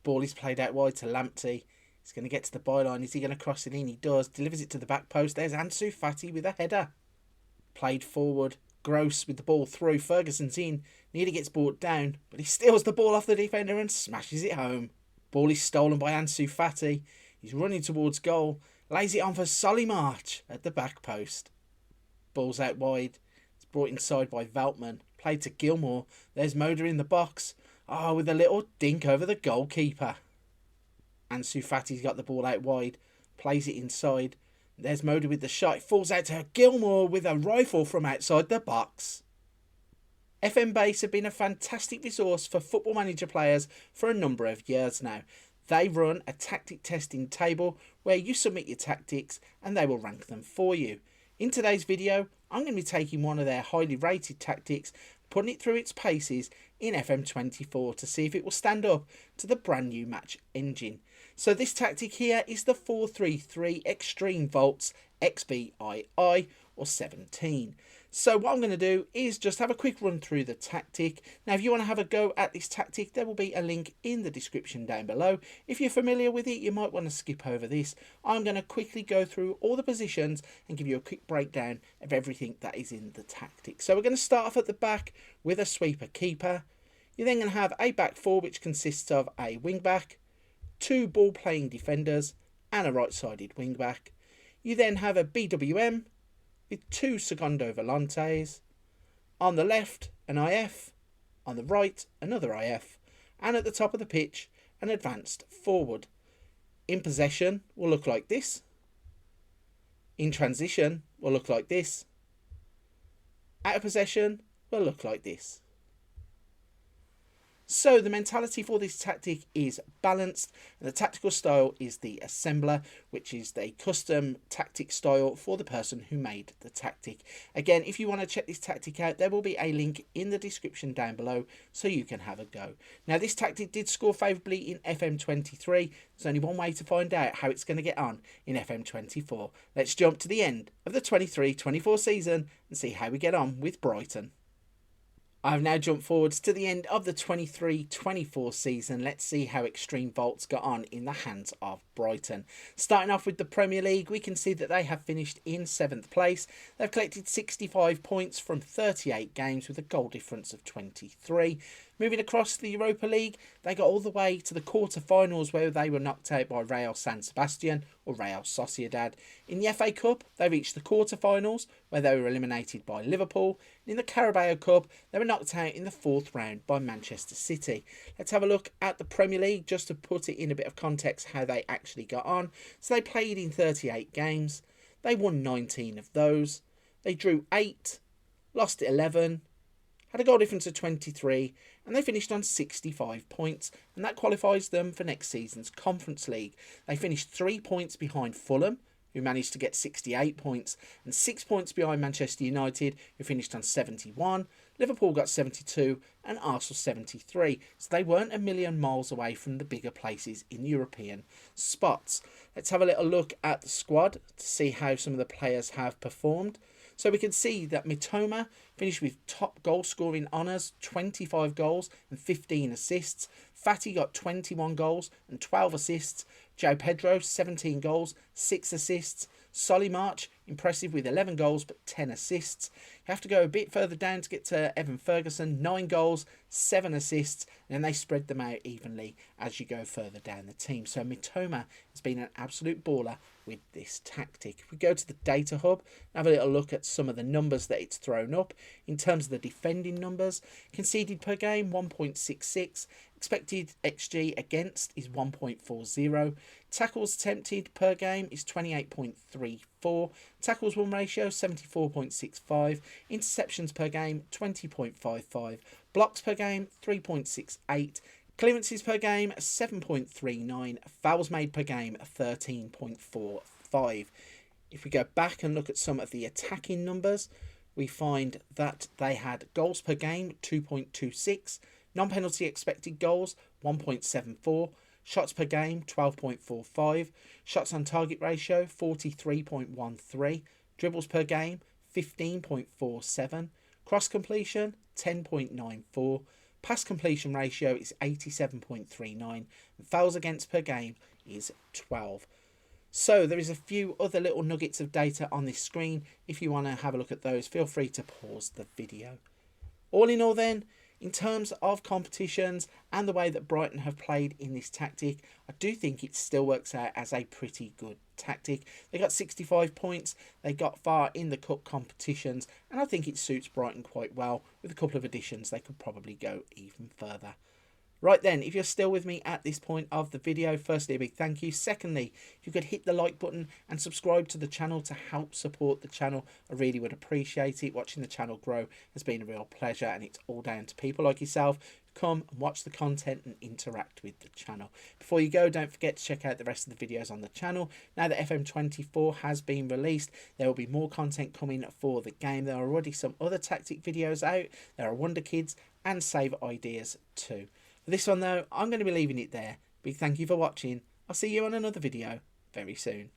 Ball is played out wide to Lamptey. He's going to get to the byline. Is he going to cross it in? He does. Delivers it to the back post. There's Ansu Fati with a header. Played forward. Gross with the ball through. Ferguson's in. Nearly gets brought down, but he steals the ball off the defender and smashes it home. Ball is stolen by Ansu Fati. He's running towards goal. Lays it on for Solly March at the back post. Ball's out wide. It's brought inside by Veltman. Played to Gilmour. There's Moda in the box. With a little dink over the goalkeeper. Ansu Fati's got the ball out wide. Plays it inside. There's Moda with the shot. It falls out to Gilmour with a rifle from outside the box. FM Base have been a fantastic resource for Football Manager players for a number of years now. They run a tactic testing table where you submit your tactics and they will rank them for you. In today's video, I'm going to be taking one of their highly rated tactics, putting it through its paces in FM24 to see if it will stand up to the brand new match engine. So this tactic here is the 433 Extreme Volts XBII or 17. So what I'm going to do is just have a quick run through the tactic. Now if you want to have a go at this tactic, there will be a link in the description down below. If you're familiar with it, you might want to skip over this. I'm going to quickly go through all the positions and give you a quick breakdown of everything that is in the tactic. So we're going to start off at the back with a sweeper keeper. You're then going to have a back four which consists of a wing back, two ball playing defenders and a right sided wing back. You then have a BWM with two Segundo Volantes. On the left, an IF. On the right, another IF. And at the top of the pitch, an advanced forward. In possession, will look like this. In transition, will look like this. Out of possession, will look like this. So the mentality for this tactic is balanced, and the tactical style is the assembler, which is the custom tactic style for the person who made the tactic. Again, if you want to check this tactic out, there will be a link in the description down below so you can have a go. Now this tactic did score favourably in FM23. There's only one way to find out how it's going to get on in FM24. Let's jump to the end of the 23-24 season and see how we get on with Brighton. I've now jumped forwards to the end of the 23-24 season. Let's see how Extreme Volts got on in the hands of Brighton. Starting off with the Premier League, we can see that they have finished in 7th place. They've collected 65 points from 38 games with a goal difference of 23. Moving across the Europa League, they got all the way to the quarter-finals where they were knocked out by Real San Sebastian or Real Sociedad. In the FA Cup, they reached the quarter-finals where they were eliminated by Liverpool. And in the Carabao Cup, they were knocked out in the 4th round by Manchester City. Let's have a look at the Premier League just to put it in a bit of context how they actually got on. So they played in 38 games. They won 19 of those. They drew 8, lost 11, had a goal difference of 23, and they finished on 65 points, and that qualifies them for next season's Conference League. They finished 3 points behind Fulham, who managed to get 68 points, and 6 points behind Manchester United, who finished on 71. Liverpool got 72 and Arsenal 73, so they weren't a million miles away from the bigger places in European spots. Let's have a little look at the squad to see how some of the players have performed. So we can see that Mitoma finished with top goal scoring honours, 25 goals and 15 assists. Fati got 21 goals and 12 assists. João Pedro, 17 goals, 6 assists. Solly March, impressive with 11 goals but 10 assists. You have to go a bit further down to get to Evan Ferguson, 9 goals, 7 assists, and then they spread them out evenly as you go further down the team. So Mitoma has been an absolute baller with this tactic. If we go to the data hub and have a little look at some of the numbers that it's thrown up, in terms of the defending numbers, conceded per game 1.66, expected XG against is 1.40, tackles attempted per game is 28.34, tackles won ratio 74.65, interceptions per game 20.55, blocks per game 3.68, clearances per game 7.39, fouls made per game 13.45. If we go back and look at some of the attacking numbers, we find that they had goals per game 2.26, non-penalty expected goals 1.74, shots per game 12.45, shots on target ratio 43.13, dribbles per game 15.47, cross completion 10.94, Pass completion ratio is 87.39, and fouls against per game is 12. So there is a few other little nuggets of data on this screen. If you want to have a look at those, feel free to pause the video. All in all then, in terms of competitions and the way that Brighton have played in this tactic, I do think it still works out as a pretty good tactic. They got 65 points, they got far in the cup competitions, and I think it suits Brighton quite well. With a couple of additions, they could probably go even further. Right then, if you're still with me at this point of the video, firstly, a big thank you. Secondly, if you could hit the like button and subscribe to the channel to help support the channel, I really would appreciate it. Watching the channel grow has been a real pleasure, and it's all down to people like yourself who come and watch the content and interact with the channel. Before you go, don't forget to check out the rest of the videos on the channel. Now that FM24 has been released, there will be more content coming for the game. There are already some other tactic videos out. There are Wonder Kids and Save Ideas too. For this one though, I'm going to be leaving it there. Big thank you for watching. I'll see you on another video very soon.